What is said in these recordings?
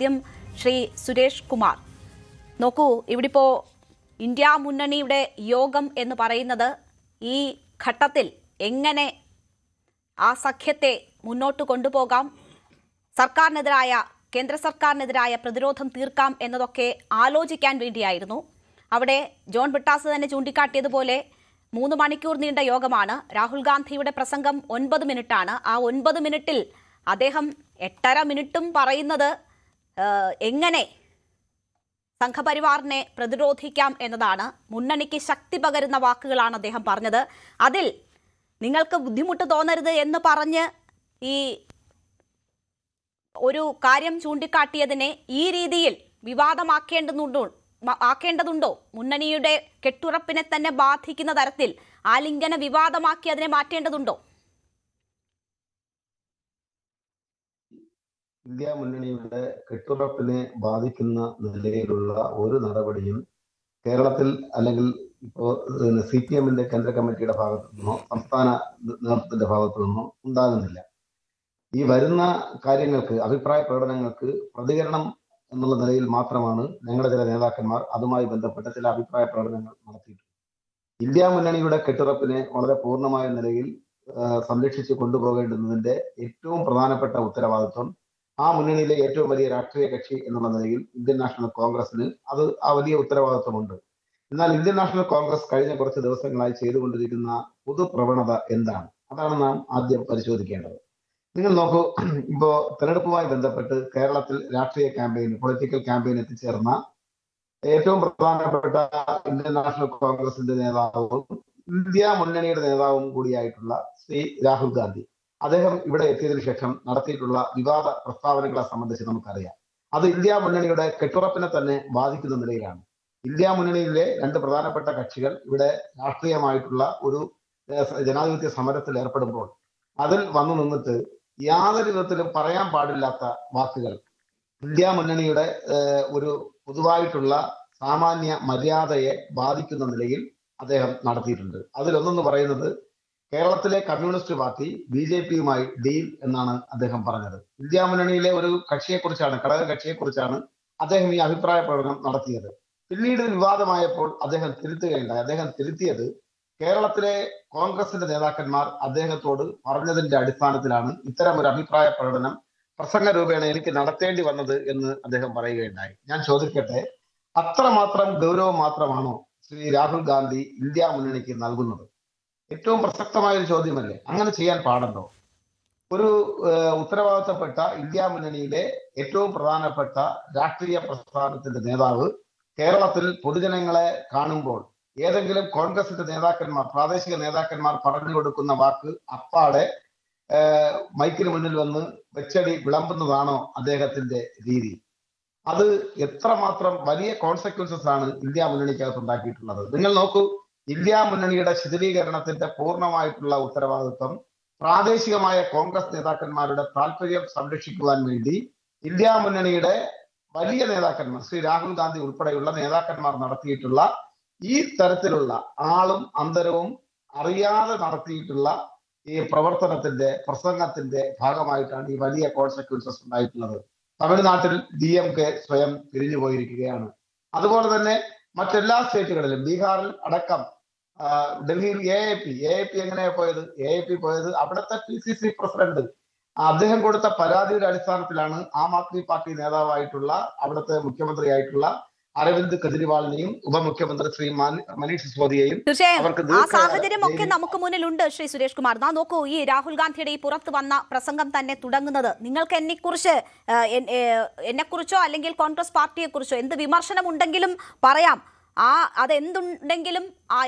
ആദ്യം ശ്രീ സുരേഷ് കുമാർ, നോക്കൂ, ഇവിടിപ്പോ ഇന്ത്യ മുന്നണിയുടെ യോഗം എന്ന് പറയുന്നത് ഈ ഘട്ടത്തിൽ എങ്ങനെ ആ സഖ്യത്തെ മുന്നോട്ട് കൊണ്ടുപോകാം, സർക്കാരിനെതിരായ കേന്ദ്ര സർക്കാരിനെതിരായ പ്രതിരോധം തീർക്കാം എന്നതൊക്കെ ആലോചിക്കാൻ വേണ്ടിയായിരുന്നു. അവിടെ ജോൺ ബ്രിട്ടാസ് തന്നെ ചൂണ്ടിക്കാട്ടിയതുപോലെ 3 മണിക്കൂർ നീണ്ട യോഗമാണ്. രാഹുൽ ഗാന്ധിയുടെ പ്രസംഗം 9 മിനിറ്റാണ്. ആ 9 മിനിറ്റിൽ അദ്ദേഹം 8.5 മിനിറ്റും പറയുന്നത് എങ്ങനെ സംഘപരിവാറിനെ പ്രതിരോധിക്കാം എന്നതാണ്. മുന്നണിക്ക് ശക്തി പകരുന്ന വാക്കുകളാണ് അദ്ദേഹം പറഞ്ഞത്. അതിൽ നിങ്ങൾക്ക് ബുദ്ധിമുട്ട് തോന്നരുത് എന്ന് പറഞ്ഞ് ഈ ഒരു കാര്യം ചൂണ്ടിക്കാട്ടിയതിനെ ഈ രീതിയിൽ വിവാദമാക്കേണ്ടതുണ്ടോ? മുന്നണിയുടെ കെട്ടുറപ്പിനെ തന്നെ ബാധിക്കുന്ന തരത്തിൽ ആലിംഗന വിവാദമാക്കി അതിനെ മാറ്റേണ്ടതുണ്ടോ? ഇന്ത്യ മുന്നണിയുടെ കെട്ടുറപ്പിനെ ബാധിക്കുന്ന നിലയിലുള്ള ഒരു നടപടിയും കേരളത്തിൽ അല്ലെങ്കിൽ ഇപ്പോൾ CPM-ന്റെ കേന്ദ്ര കമ്മിറ്റിയുടെ ഭാഗത്തു നിന്നോ സംസ്ഥാന നേതൃത്വത്തിന്റെ ഭാഗത്തു നിന്നോ ഉണ്ടാകുന്നില്ല. ഈ വരുന്ന കാര്യങ്ങൾക്ക്, അഭിപ്രായ പ്രകടനങ്ങൾക്ക് പ്രതികരണം എന്നുള്ള നിലയിൽ മാത്രമാണ് ഞങ്ങളുടെ ചില നേതാക്കന്മാർ അതുമായി ബന്ധപ്പെട്ട ചില അഭിപ്രായ പ്രകടനങ്ങൾ നടത്തിയിട്ടുള്ളത്. ഇന്ത്യ മുന്നണിയുടെ കെട്ടുറപ്പിനെ വളരെ പൂർണ്ണമായ നിലയിൽ സംരക്ഷിച്ച് കൊണ്ടുപോകേണ്ടുന്നതിന്റെ ഏറ്റവും പ്രധാനപ്പെട്ട ഉത്തരവാദിത്വം ആ മുന്നണിയിലെ ഏറ്റവും വലിയ രാഷ്ട്രീയ കക്ഷി എന്നുള്ള നിലയിൽ ഇന്ത്യൻ നാഷണൽ കോൺഗ്രസിന് ആ വലിയ ഉത്തരവാദിത്വമുണ്ട്. എന്നാൽ ഇന്ത്യൻ നാഷണൽ കോൺഗ്രസ് കഴിഞ്ഞ കുറച്ച് ദിവസങ്ങളായി ചെയ്തുകൊണ്ടിരിക്കുന്ന പൊതുപ്രവണത എന്താണ്? അതാണ് നാം ആദ്യം പരിശോധിക്കേണ്ടത്. നിങ്ങൾ നോക്കൂ, ഇപ്പോ തെരഞ്ഞെടുപ്പുമായി ബന്ധപ്പെട്ട് കേരളത്തിൽ രാഷ്ട്രീയ ക്യാമ്പയിൻ, പൊളിറ്റിക്കൽ ക്യാമ്പയിൻ എത്തിച്ചേർന്ന ഏറ്റവും പ്രധാനപ്പെട്ട ഇന്ത്യൻ നാഷണൽ കോൺഗ്രസിന്റെ നേതാവും ഇന്ത്യ മുന്നണിയുടെ നേതാവും കൂടിയായിട്ടുള്ള ശ്രീ രാഹുൽ ഗാന്ധി, അദ്ദേഹം ഇവിടെ എത്തിയതിനു ശേഷം നടത്തിയിട്ടുള്ള വിവാദ പ്രസ്താവനകളെ സംബന്ധിച്ച് നമുക്കറിയാം. അത് ഇന്ത്യ മുന്നണിയുടെ കെട്ടുറപ്പിനെ തന്നെ ബാധിക്കുന്ന നിലയിലാണ്. ഇന്ത്യ മുന്നണിയിലെ 2 പ്രധാനപ്പെട്ട കക്ഷികൾ ഇവിടെ രാഷ്ട്രീയമായിട്ടുള്ള ഒരു ജനാധിപത്യ സമരത്തിൽ ഏർപ്പെടുമ്പോൾ അതിൽ വന്നു നിന്നിട്ട് യാതൊരു വിധത്തിലും പറയാൻ പാടില്ലാത്ത വാക്കുകൾ ഇന്ത്യ മുന്നണിയുടെ ഒരു പൊതുവായിട്ടുള്ള സാമാന്യ മര്യാദയെ ബാധിക്കുന്ന നിലയിൽ അദ്ദേഹം നടത്തിയിട്ടുണ്ട്. അതിലൊന്നെന്ന് പറയുന്നത്, കേരളത്തിലെ കമ്മ്യൂണിസ്റ്റ് പാർട്ടി BJP-യുമായി ഡീൽ എന്നാണ് അദ്ദേഹം പറഞ്ഞത്. ഇന്ത്യ മുന്നണിയിലെ ഒരു കക്ഷിയെക്കുറിച്ചാണ്, ഘടക കക്ഷിയെക്കുറിച്ചാണ് അദ്ദേഹം ഈ അഭിപ്രായ പ്രകടനം നടത്തിയത്. പിന്നീട് വിവാദമായപ്പോൾ അദ്ദേഹം തിരുത്തുകയുണ്ടായി. അദ്ദേഹം തിരുത്തിയത് കേരളത്തിലെ കോൺഗ്രസിന്റെ നേതാക്കന്മാർ അദ്ദേഹത്തോട് പറഞ്ഞതിന്റെ അടിസ്ഥാനത്തിലാണ് ഇത്തരം ഒരു അഭിപ്രായ പ്രകടനം പ്രസംഗ രൂപേണ എനിക്ക് നടത്തേണ്ടി വന്നത് എന്ന് അദ്ദേഹം പറയുകയുണ്ടായി. ഞാൻ ചോദിക്കട്ടെ, അത്രമാത്രം ഗൗരവം മാത്രമാണോ ശ്രീ രാഹുൽ ഗാന്ധി ഇന്ത്യ മുന്നണിക്ക് നൽകുന്നത്? ഏറ്റവും പ്രസക്തമായ ഒരു ചോദ്യമല്ലേ? അങ്ങനെ ചെയ്യാൻ പാടുണ്ടോ? ഒരു ഉത്തരവാദിത്തപ്പെട്ട ഇന്ത്യ മുന്നണിയിലെ ഏറ്റവും പ്രധാനപ്പെട്ട രാഷ്ട്രീയ പ്രസ്ഥാനത്തിന്റെ നേതാവ് കേരളത്തിൽ പൊതുജനങ്ങളെ കാണുമ്പോൾ ഏതെങ്കിലും കോൺഗ്രസിന്റെ നേതാക്കന്മാർ, പ്രാദേശിക നേതാക്കന്മാർ പറഞ്ഞു കൊടുക്കുന്ന വാക്ക് അപ്പാടെ മൈക്കിന് മുന്നിൽ വന്ന് വെച്ചടി വിളമ്പുന്നതാണോ അദ്ദേഹത്തിന്റെ രീതി? അത് എത്രമാത്രം വലിയ കോൺസിക്വൻസസ് ആണ് ഇന്ത്യ മുന്നണിക്കകത്ത് ഉണ്ടാക്കിയിട്ടുള്ളത്. നിങ്ങൾ നോക്കൂ, ഇന്ത്യ മുന്നണിയുടെ ശിഥിലീകരണത്തിന്റെ പൂർണ്ണമായിട്ടുള്ള ഉത്തരവാദിത്വം പ്രാദേശികമായ കോൺഗ്രസ് നേതാക്കന്മാരുടെ താല്പര്യം സംരക്ഷിക്കുവാൻ വേണ്ടി ഇന്ത്യ മുന്നണിയുടെ വലിയ നേതാക്കന്മാർ, ശ്രീ രാഹുൽ ഗാന്ധി ഉൾപ്പെടെയുള്ള നേതാക്കന്മാർ നടത്തിയിട്ടുള്ള ഈ തരത്തിലുള്ള ആളും അന്തരവും അറിയാതെ നടത്തിയിട്ടുള്ള ഈ പ്രവർത്തനത്തിന്റെ, പ്രസംഗത്തിന്റെ ഭാഗമായിട്ടാണ് ഈ വലിയ കോൺസിക്വൻസസ് ഉണ്ടായിട്ടുള്ളത്. തമിഴ്നാട്ടിൽ DMK സ്വയം പിരിഞ്ഞു പോയിരിക്കുകയാണ്. അതുപോലെ തന്നെ മറ്റെല്ലാ സ്റ്റേറ്റുകളിലും, ബീഹാറിൽ അടക്കം, ഡൽഹിയിൽ AAP എങ്ങനെയാ പോയത്? AAP പോയത് അവിടുത്തെ PCC പ്രസിഡന്റ് അദ്ദേഹം കൊടുത്ത പരാതിയുടെ അടിസ്ഥാനത്തിലാണ് ആം ആദ്മി പാർട്ടി നേതാവായിട്ടുള്ള അവിടുത്തെ മുഖ്യമന്ത്രിയായിട്ടുള്ള അരവിന്ദ് കെജ്രിവാളിനെയും ഉപമുഖ്യമന്ത്രി ശ്രീ മനീഷ് സിസോദിയെയും. തീർച്ചയായും ആ സാഹചര്യം ഒക്കെ നമുക്ക് മുന്നിലുണ്ട്. ശ്രീ സുരേഷ് കുമാർ, നാ നോക്കൂ, ഈ രാഹുൽ ഗാന്ധിയുടെ ഈ പുറത്ത് വന്ന പ്രസംഗം തന്നെ തുടങ്ങുന്നത്, നിങ്ങൾക്ക് എന്നെക്കുറിച്ചോ അല്ലെങ്കിൽ കോൺഗ്രസ് പാർട്ടിയെക്കുറിച്ചോ എന്ത് വിമർശനം ഉണ്ടെങ്കിലും പറയാം,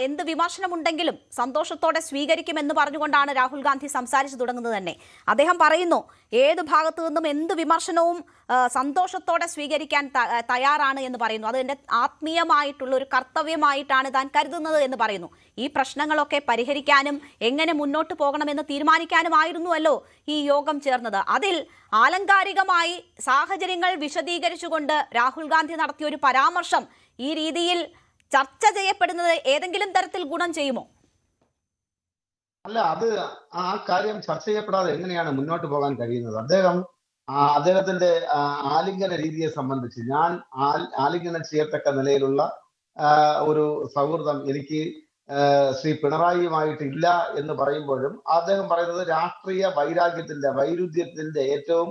എന്ത് വിമർശനമുണ്ടെങ്കിലും സന്തോഷത്തോടെ സ്വീകരിക്കുമെന്ന് പറഞ്ഞുകൊണ്ടാണ് രാഹുൽ ഗാന്ധി സംസാരിച്ചു തുടങ്ങുന്നത് തന്നെ. അദ്ദേഹം പറയുന്നു, ഏത് ഭാഗത്തു നിന്നും എന്ത് വിമർശനവും സന്തോഷത്തോടെ സ്വീകരിക്കാൻ തയ്യാറാണ് എന്ന് പറയുന്നു. അത് എൻ്റെ ആത്മീയമായിട്ടുള്ള ഒരു കർത്തവ്യമായിട്ടാണ് താൻ കരുതുന്നത് എന്ന് പറയുന്നു. ഈ പ്രശ്നങ്ങളൊക്കെ പരിഹരിക്കാനും എങ്ങനെ മുന്നോട്ട് പോകണമെന്ന് തീരുമാനിക്കാനുമായിരുന്നുവല്ലോ ഈ യോഗം ചേർന്നത്. അതിൽ ആലങ്കാരികമായി സാഹചര്യങ്ങൾ വിശദീകരിച്ചുകൊണ്ട് രാഹുൽ ഗാന്ധി നടത്തിയ ഒരു പരാമർശം ഈ രീതിയിൽ ചർച്ച ചെയ്യപ്പെടുന്നത് ഏതെങ്കിലും തരത്തിൽ ഗുണം ചെയ്യുമോ? അല്ല, അത് ആ കാര്യം ചർച്ച ചെയ്യപ്പെടാതെ എങ്ങനെയാണ് മുന്നോട്ട് പോകാൻ കഴിയുന്നത്? അദ്ദേഹം അദ്ദേഹത്തിന്റെ ആലിംഗന രീതിയെ സംബന്ധിച്ച് ഞാൻ ആലിംഗനം ചെയ്യത്തക്ക നിലയിലുള്ള ഒരു സൗഹൃദം എനിക്ക് ശ്രീ പിണറായിയുമായിട്ട് ഇല്ല എന്ന് പറയുമ്പോഴും അദ്ദേഹം പറയുന്നത് രാഷ്ട്രീയ വൈരുദ്ധ്യത്തിന്റെ ഏറ്റവും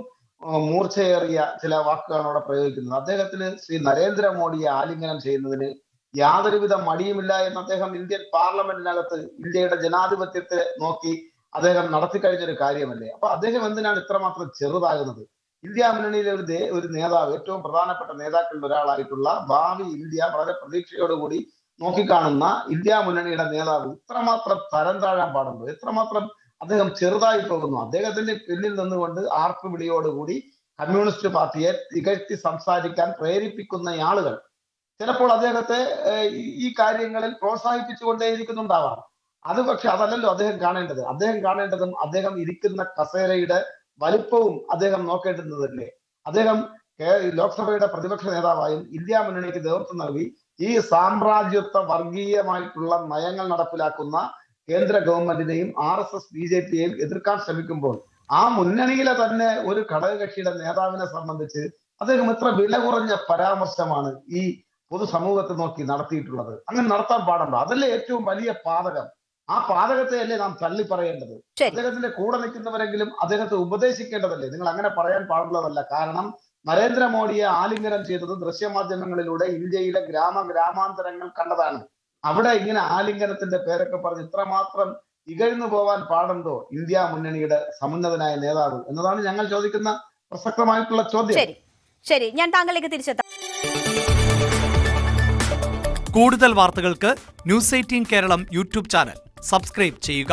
മൂർച്ചയേറിയ ചില വാക്കുകളാണ് അവിടെ പ്രയോഗിക്കുന്നത്. അദ്ദേഹത്തിന് ശ്രീ നരേന്ദ്രമോദിയെ ആലിംഗനം ചെയ്യുന്നതിന് യാതൊരുവിധ മടിയുമില്ല എന്ന് അദ്ദേഹം ഇന്ത്യൻ പാർലമെന്റിനകത്ത് ഇന്ത്യയുടെ ജനാധിപത്യത്തെ നോക്കി അദ്ദേഹം നടത്തിക്കഴിഞ്ഞൊരു കാര്യമല്ലേ. അപ്പൊ അദ്ദേഹം എന്തിനാണ് ഇത്രമാത്രം ചെറുതാകുന്നത്? ഇന്ത്യ മുന്നണിയിലെ ഒരു നേതാവ്, ഏറ്റവും പ്രധാനപ്പെട്ട നേതാക്കളിൽ ഒരാളായിട്ടുള്ള ഭാവി ഇന്ത്യ വളരെ പ്രതീക്ഷയോടുകൂടി നോക്കിക്കാണുന്ന ഇന്ത്യ മുന്നണിയുടെ നേതാവ് ഇത്രമാത്രം തരം താഴാൻ പാടുണ്ടോ? എത്രമാത്രം അദ്ദേഹം ചെറുതായി പോകുന്നു? അദ്ദേഹത്തിന്റെ പിന്നിൽ നിന്നുകൊണ്ട് ആർപ്പ് വിളിയോടുകൂടി കമ്മ്യൂണിസ്റ്റ് പാർട്ടിയെ തികഴ്ത്തി സംസാരിക്കാൻ പ്രേരിപ്പിക്കുന്ന ആളുകൾ ചിലപ്പോൾ അദ്ദേഹത്തെ ഈ കാര്യങ്ങളിൽ പ്രോത്സാഹിപ്പിച്ചുകൊണ്ടേയിരിക്കുന്നുണ്ടാവാം. അത് പക്ഷെ അതല്ലല്ലോ അദ്ദേഹം കാണേണ്ടത്. അദ്ദേഹം അദ്ദേഹം ഇരിക്കുന്ന കസേരയുടെ വലിപ്പവും അദ്ദേഹം നോക്കേണ്ടുന്നതല്ലേ. അദ്ദേഹം ലോക്സഭയുടെ പ്രതിപക്ഷ നേതാവായും ഇന്ത്യ മുന്നണിക്ക് നേതൃത്വം നൽകി ഈ സാമ്രാജ്യത്വ വർഗീയമായിട്ടുള്ള നയങ്ങൾ നടപ്പിലാക്കുന്ന കേന്ദ്ര ഗവൺമെന്റിനെയും RSS BJPയെയും എതിർക്കാൻ ശ്രമിക്കുമ്പോൾ ആ മുന്നണിയിലെ തന്നെ ഒരു ഘടകകക്ഷിയുടെ നേതാവിനെ സംബന്ധിച്ച് അദ്ദേഹം എത്ര വില കുറഞ്ഞ പരാമർശമാണ് ഈ പൊതുസമൂഹത്തെ നോക്കി നടത്തിയിട്ടുള്ളത്. അങ്ങനെ നടത്താൻ പാടുണ്ടോ? അതല്ലേ ഏറ്റവും വലിയ പാതകം. ആ പാതകത്തെ അല്ലേ നാം തള്ളി പറയേണ്ടത്. അദ്ദേഹത്തിന്റെ കൂടെ നിൽക്കുന്നവരെങ്കിലും അദ്ദേഹത്തെ ഉപദേശിക്കേണ്ടതല്ലേ. നിങ്ങൾ അങ്ങനെ പറയാൻ പാടുള്ളതല്ല. കാരണം നരേന്ദ്രമോദിയെ ആലിംഗനം ചെയ്തത് ദൃശ്യമാധ്യമങ്ങളിലൂടെ ഇന്ത്യയിലെ ഗ്രാമാന്തരങ്ങൾ കണ്ടതാണ്. അവിടെ ഇങ്ങനെ ആലിംഗനത്തിന്റെ പേരൊക്കെ പറഞ്ഞ് ഇത്രമാത്രം ഇകഴ്ന്നു പോവാൻ പാടുണ്ടോ ഇന്ത്യ മുന്നണിയുടെ സമുന്നതനായ നേതാവ് എന്നതാണ് ഞങ്ങൾ ചോദിക്കുന്ന പ്രസക്തമായിട്ടുള്ള ചോദ്യം. ശരി, ഞാൻ താങ്കളിലേക്ക് തിരിച്ചെത്താം. കൂടുതൽ വാർത്തകൾക്ക് News 18 Keralam YouTube channel subscribe ചെയ്യുക.